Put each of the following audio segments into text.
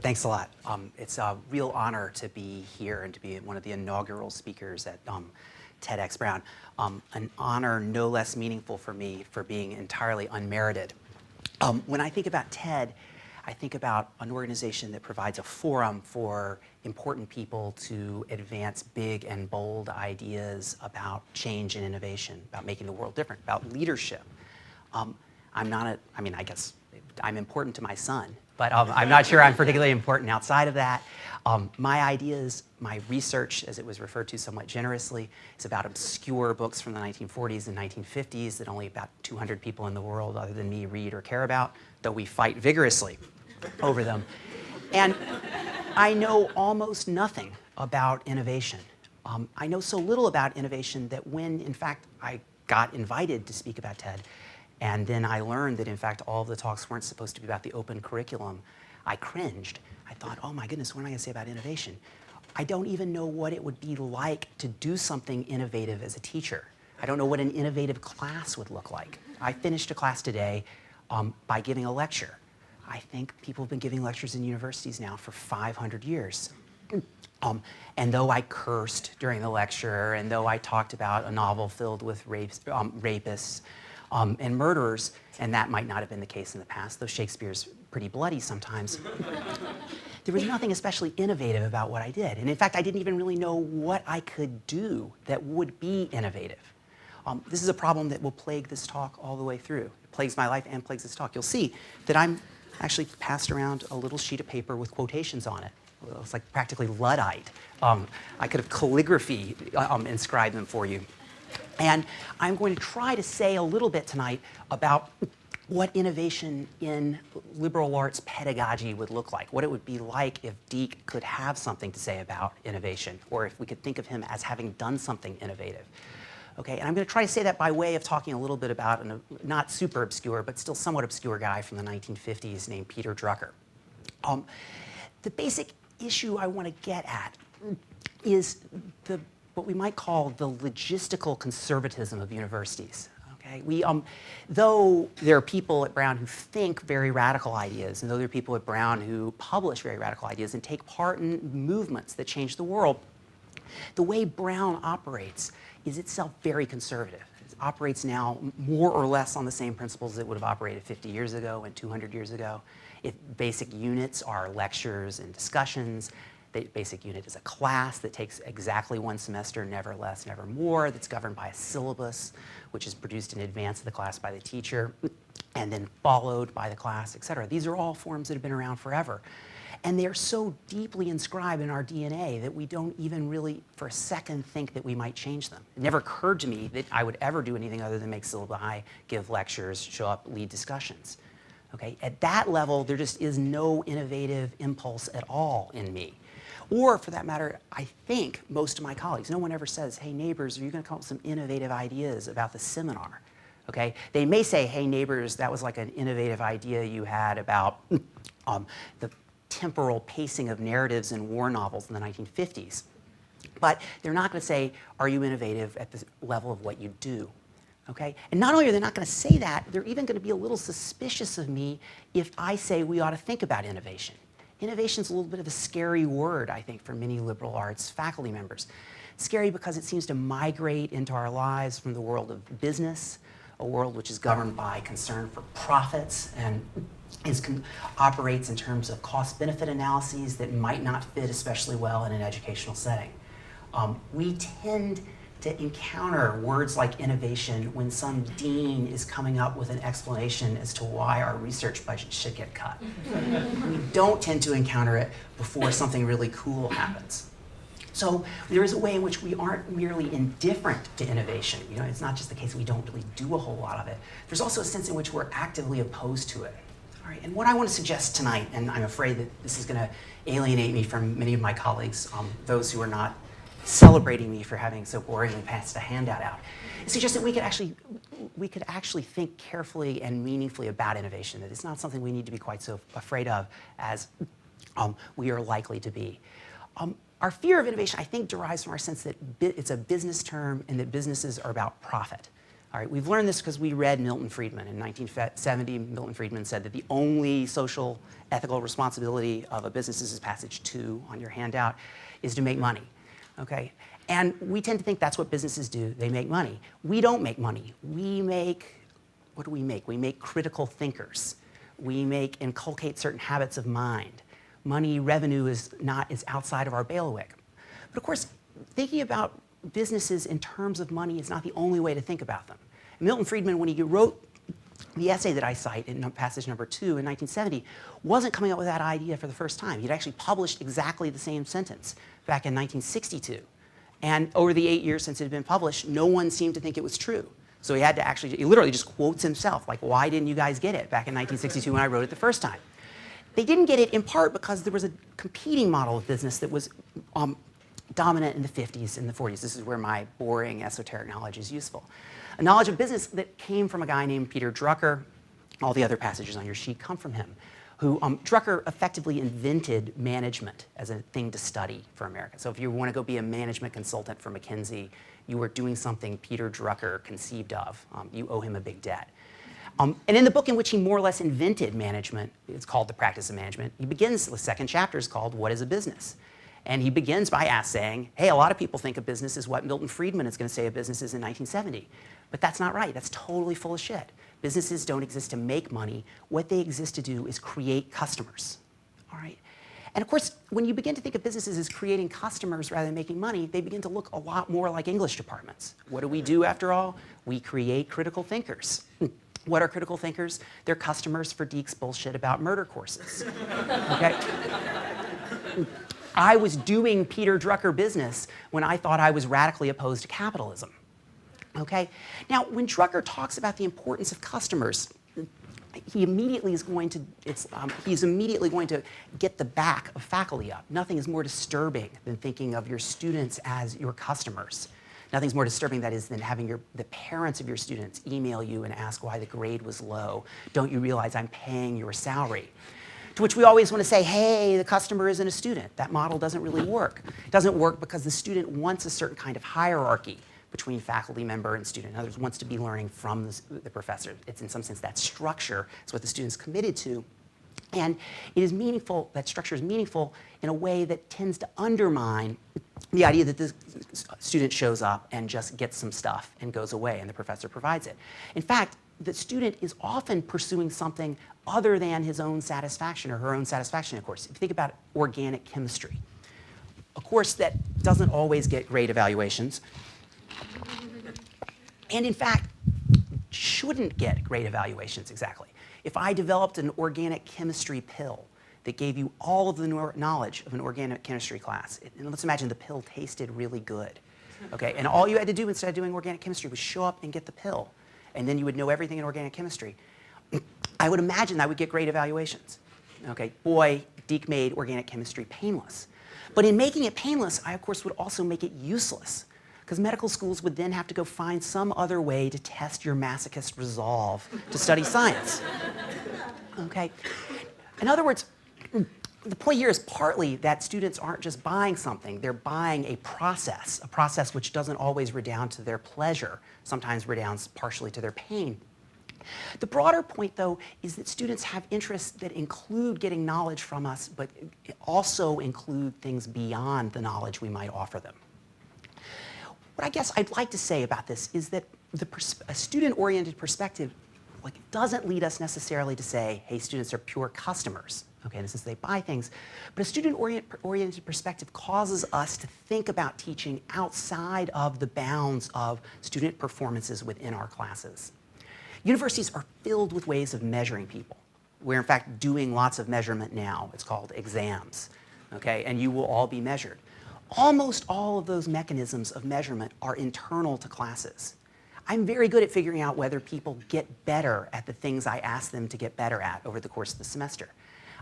Thanks a lot. It's a real honor to be here and to be one of the inaugural speakers at TEDx Brown. An honor no less meaningful for me for being entirely unmerited. When I think about TED, I think about an organization that provides a forum for important people to advance big and bold ideas about change and innovation, about making the world different, about leadership. I guess I'm important to my son, but I'm not sure I'm particularly important outside of that. My ideas, my research, as it was referred to somewhat generously, is about obscure books from the 1940s and 1950s that only about 200 people in the world other than me read or care about, though we fight vigorously over them. And I know almost nothing about innovation. I know so little about innovation that when, in fact, I got invited to speak about TED, and then I learned that, in fact, all of the talks weren't supposed to be about the open curriculum, I cringed. I thought, oh my goodness, what am I going to say about innovation? I don't even know what it would be like to do something innovative as a teacher. I don't know what an innovative class would look like. I finished a class today by giving a lecture. I think people have been giving lectures in universities now for 500 years. And though I cursed during the lecture, and though I talked about a novel filled with rapists and murderers, and that might not have been the case in the past, though Shakespeare's pretty bloody sometimes, there was nothing especially innovative about what I did. And in fact, I didn't even really know what I could do that would be innovative. This is a problem that will plague this talk all the way through. It plagues my life and plagues this talk. You'll see that I'm actually passed around a little sheet of paper with quotations on it. It's like practically Luddite. I could have calligraphy inscribed them for you. And I'm going to try to say a little bit tonight about what innovation in liberal arts pedagogy would look like, what it would be like if Deak could have something to say about innovation, or if we could think of him as having done something innovative. Okay, and I'm going to try to say that by way of talking a little bit about a not super obscure, but still somewhat obscure guy from the 1950s named Peter Drucker. The basic issue I want to get at is what we might call the logistical conservatism of universities. Okay? Though there are people at Brown who think very radical ideas, and though there are people at Brown who publish very radical ideas and take part in movements that change the world, the way Brown operates is itself very conservative. It operates now more or less on the same principles it would have operated 50 years ago and 200 years ago. Basic units are lectures and discussions. The basic unit is a class that takes exactly one semester, never less, never more, that's governed by a syllabus, which is produced in advance of the class by the teacher, and then followed by the class, et cetera. These are all forms that have been around forever. And they are so deeply inscribed in our DNA that we don't even really, for a second, think that we might change them. It never occurred to me that I would ever do anything other than make syllabi, give lectures, show up, lead discussions. Okay? At that level, there just is no innovative impulse at all in me. Or, for that matter, I think most of my colleagues, no one ever says, hey, neighbors, are you going to come up with some innovative ideas about the seminar? Okay? They may say, hey, neighbors, that was like an innovative idea you had about the temporal pacing of narratives in war novels in the 1950s. But they're not going to say, are you innovative at the level of what you do? Okay? And not only are they not going to say that, they're even going to be a little suspicious of me if I say we ought to think about innovation. Innovation is a little bit of a scary word, I think, for many liberal arts faculty members. Scary because it seems to migrate into our lives from the world of business, a world which is governed by concern for profits and operates in terms of cost-benefit analyses that might not fit especially well in an educational setting. We tend to encounter words like innovation when some dean is coming up with an explanation as to why our research budget should get cut. We don't tend to encounter it before something really cool happens. So there is a way in which we aren't merely indifferent to innovation. You know, it's not just the case we don't really do a whole lot of it. There's also a sense in which we're actively opposed to it. All right, and what I want to suggest tonight, and I'm afraid that this is going to alienate me from many of my colleagues, those who are not celebrating me for having so boringly passed a handout out, is suggest that we could actually think carefully and meaningfully about innovation, that it's not something we need to be quite so afraid of as we are likely to be. Our fear of innovation, I think, derives from our sense that it's a business term and that businesses are about profit. All right, we've learned this because we read Milton Friedman. In 1970, Milton Friedman said that the only social ethical responsibility of a business, this is passage 2 on your handout, is to make money, okay? And we tend to think that's what businesses do. They make money. We don't make money. We make, what do we make? We make critical thinkers. We inculcate certain habits of mind. Money, revenue is outside of our bailiwick. But of course, thinking about businesses in terms of money is not the only way to think about them. Milton Friedman, when he wrote the essay that I cite in passage number 2 in 1970, wasn't coming up with that idea for the first time. He'd actually published exactly the same sentence back in 1962. And over the 8 years since it had been published, no one seemed to think it was true. So he had to actually, he literally just quotes himself, like, why didn't you guys get it back in 1962 when I wrote it the first time? They didn't get it in part because there was a competing model of business that was dominant in the 50s and the 40s. This is where my boring esoteric knowledge is useful. A knowledge of business that came from a guy named Peter Drucker. All the other passages on your sheet come from him, who Drucker effectively invented management as a thing to study for America. So if you want to go be a management consultant for McKinsey, you were doing something Peter Drucker conceived of. You owe him a big debt. And in the book in which he more or less invented management, it's called The Practice of Management, he begins, the second chapter is called What is a Business? And he begins by saying, hey, a lot of people think a business is what Milton Friedman is going to say a business is in 1970. But that's not right. That's totally full of shit. Businesses don't exist to make money. What they exist to do is create customers. All right? And of course, when you begin to think of businesses as creating customers rather than making money, they begin to look a lot more like English departments. What do we do after all? We create critical thinkers. What are critical thinkers? They're customers for Deak's bullshit about murder courses. Okay? I was doing Peter Drucker business when I thought I was radically opposed to capitalism. Okay? Now, when Drucker talks about the importance of customers, he's immediately going to get the back of faculty up. Nothing is more disturbing than thinking of your students as your customers. Nothing's more disturbing, that is, than having the parents of your students email you and ask why the grade was low. Don't you realize I'm paying your salary? To which we always want to say, hey, the customer isn't a student. That model doesn't really work. It doesn't work because the student wants a certain kind of hierarchy between faculty member and student. In other words, wants to be learning from the professor. It's in some sense that structure is what the student's committed to. And it is meaningful, that structure is meaningful in a way that tends to undermine the idea that the student shows up and just gets some stuff and goes away and the professor provides it. In fact, the student is often pursuing something other than his own satisfaction or her own satisfaction, of course. If you think about organic chemistry, a course that doesn't always get great evaluations, and in fact, shouldn't get great evaluations exactly. If I developed an organic chemistry pill that gave you all of the knowledge of an organic chemistry class, and let's imagine the pill tasted really good, okay? And all you had to do instead of doing organic chemistry was show up and get the pill, and then you would know everything in organic chemistry. I would imagine I would get great evaluations. Okay, boy, Deak made organic chemistry painless. But in making it painless, I of course would also make it useless, because medical schools would then have to go find some other way to test your masochist resolve to study science. Okay? In other words, the point here is partly that students aren't just buying something, they're buying a process which doesn't always redound to their pleasure, sometimes redounds partially to their pain. The broader point, though, is that students have interests that include getting knowledge from us, but also include things beyond the knowledge we might offer them. What I guess I'd like to say about this is that a student-oriented perspective doesn't lead us necessarily to say, hey, students are pure customers, okay, in the sense they buy things, but a student-oriented perspective causes us to think about teaching outside of the bounds of student performances within our classes. Universities are filled with ways of measuring people. We're in fact doing lots of measurement now. It's called exams, okay, and you will all be measured. Almost all of those mechanisms of measurement are internal to classes. I'm very good at figuring out whether people get better at the things I ask them to get better at over the course of the semester.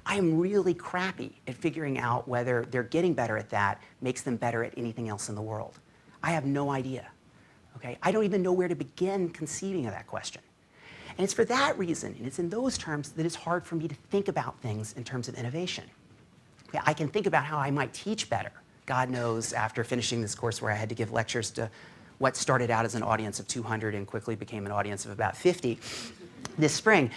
I am really crappy at figuring out whether they're getting better at that makes them better at anything else in the world. I have no idea. Okay? I don't even know where to begin conceiving of that question. And it's for that reason, and it's in those terms, that it's hard for me to think about things in terms of innovation. Okay? I can think about how I might teach better. God knows, after finishing this course where I had to give lectures to what started out as an audience of 200 and quickly became an audience of about 50 this spring.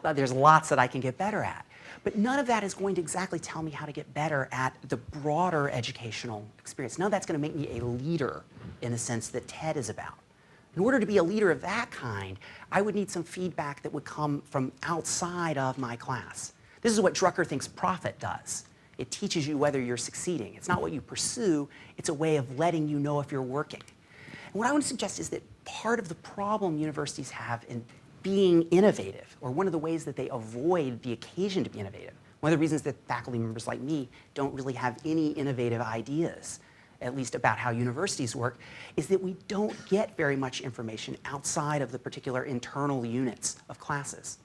There's lots that I can get better at. But none of that is going to exactly tell me how to get better at the broader educational experience. None of that's going to make me a leader in the sense that TED is about. In order to be a leader of that kind, I would need some feedback that would come from outside of my class. This is what Drucker thinks profit does. It teaches you whether you're succeeding. It's not what you pursue, it's a way of letting you know if you're working. And what I want to suggest is that part of the problem universities have in being innovative, or one of the ways that they avoid the occasion to be innovative, one of the reasons that faculty members like me don't really have any innovative ideas, at least about how universities work, is that we don't get very much information outside of the particular internal units of classes.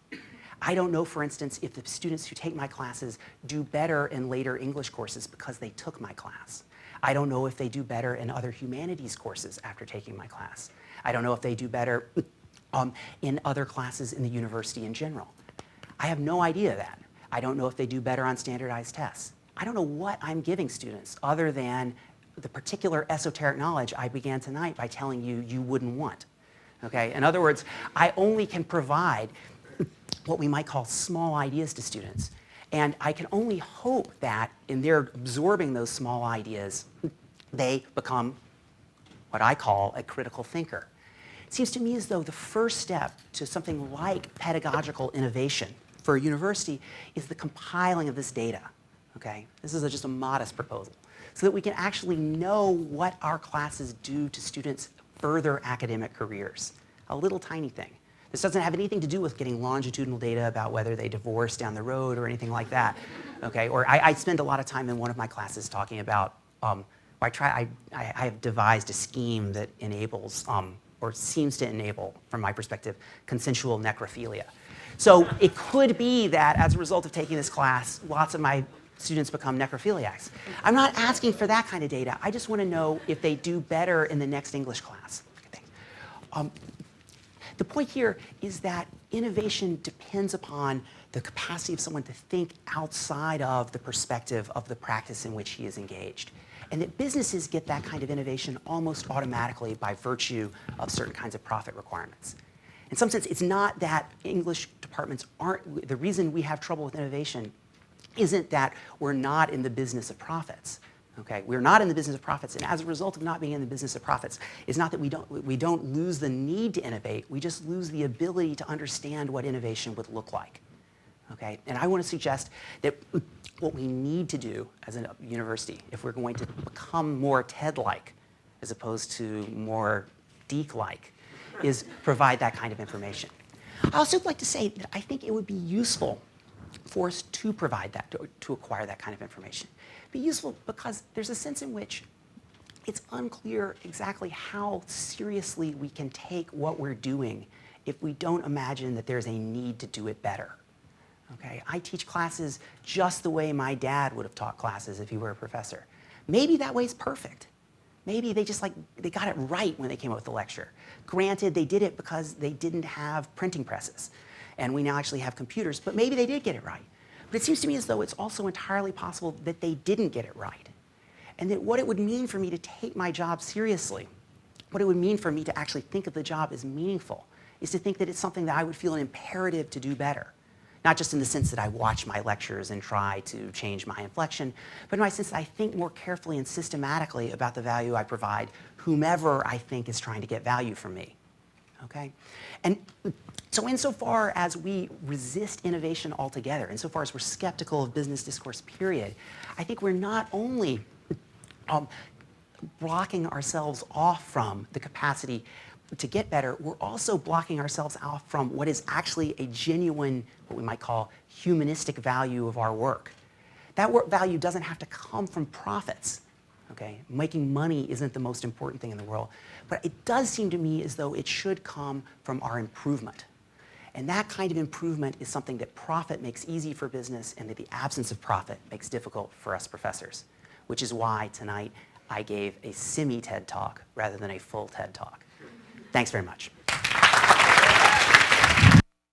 I don't know, for instance, if the students who take my classes do better in later English courses because they took my class. I don't know if they do better in other humanities courses after taking my class. I don't know if they do better in other classes in the university in general. I have no idea of that. I don't know if they do better on standardized tests. I don't know what I'm giving students other than the particular esoteric knowledge I began tonight by telling you you wouldn't want. Okay? In other words, I only can provide what we might call small ideas to students. And I can only hope that in their absorbing those small ideas, they become what I call a critical thinker. It seems to me as though the first step to something like pedagogical innovation for a university is the compiling of this data. Okay? This is just a modest proposal, so that we can actually know what our classes do to students' further academic careers. A little tiny thing. This doesn't have anything to do with getting longitudinal data about whether they divorce down the road or anything like that. Okay? Or I spend a lot of time in one of my classes talking about, I have devised a scheme that enables, or seems to enable, from my perspective, consensual necrophilia. So it could be that as a result of taking this class, lots of my students become necrophiliacs. I'm not asking for that kind of data. I just want to know if they do better in the next English class. The point here is that innovation depends upon the capacity of someone to think outside of the perspective of the practice in which he is engaged. And that businesses get that kind of innovation almost automatically by virtue of certain kinds of profit requirements. In some sense, it's not that English departments aren't, the reason we have trouble with innovation isn't that we're not in the business of profits. Okay? We're not in the business of profits, and as a result of not being in the business of profits, it's not that we don't lose the need to innovate, we just lose the ability to understand what innovation would look like. Okay? And I want to suggest that what we need to do as a university, if we're going to become more TED-like as opposed to more Deak-like, is provide that kind of information. I also like to say that I think it would be useful for us to provide that, to acquire that kind of information. Be useful because there's a sense in which it's unclear exactly how seriously we can take what we're doing if we don't imagine that there's a need to do it better. Okay? I teach classes just the way my dad would have taught classes if he were a professor. Maybe that way's perfect. Maybe they just they got it right when they came up with the lecture. Granted, they did it because they didn't have printing presses, and we now actually have computers, but maybe they did get it right. But it seems to me as though it's also entirely possible that they didn't get it right. And that what it would mean for me to take my job seriously, what it would mean for me to actually think of the job as meaningful, is to think that it's something that I would feel an imperative to do better. Not just in the sense that I watch my lectures and try to change my inflection, but in my sense that I think more carefully and systematically about the value I provide, whomever I think is trying to get value from me. Okay? And so insofar as we resist innovation altogether, insofar as we're skeptical of business discourse, period, I think we're not only blocking ourselves off from the capacity to get better, we're also blocking ourselves off from what is actually a genuine, what we might call humanistic value of our work. That work value doesn't have to come from profits. Okay? Making money isn't the most important thing in the world, but it does seem to me as though it should come from our improvement. And that kind of improvement is something that profit makes easy for business and that the absence of profit makes difficult for us professors, which is why tonight I gave a semi-TED talk rather than a full TED talk. Thanks very much.